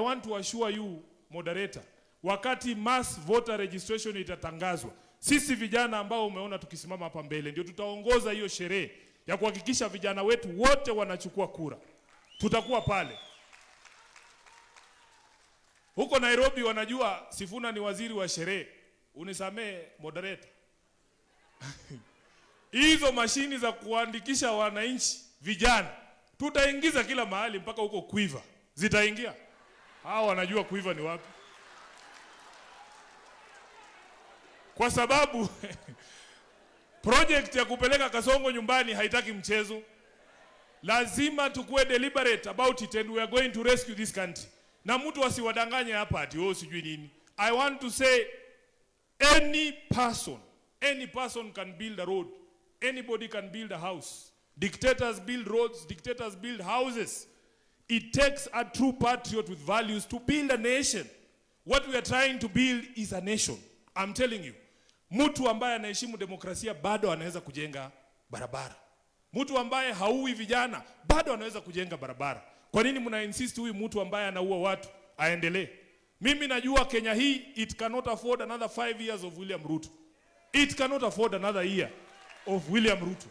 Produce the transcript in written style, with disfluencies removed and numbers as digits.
want to assure you, moderator, wakati mass voter registration itatangazwa, sisi vijana ambao umeona tukisimama hapa mbele ndio tutaongoza hiyo sherehe ya kuhakikisha vijana wetu wote wanachukua kura. Tutakuwa pale. Huko Nairobi wanajua Sifuna ni waziri wa sherehe. Unisamee moderator. Hizo mashini za kuandikisha wananchi vijana tutaingiza kila mahali mpaka huko Quiver. Zitaingia. Hao wanajua Quiver ni wapi. Kwa sababu project ya kupeleka Kasongo nyumbani haitaki mchezo. Lazima tukue deliberate about it and we are going to rescue this country. Na mtu asiwadanganye hapa ati sijui nini. I want to say any person can build a road. Anybody can build a house. Dictators build roads, dictators build houses. It takes a true patriot with values to build a nation. What we are trying to build is a nation. I'm telling you. Mtu ambaye anaheshimu demokrasia bado anaweza kujenga barabara. Mtu ambaye haui vijana bado anaweza kujenga barabara. Kwa nini mna insist huyu mtu ambaye anaua watu aendelee? Mimi najua Kenya hii it cannot afford another 5 years of William Ruto. It cannot afford another year of William Ruto.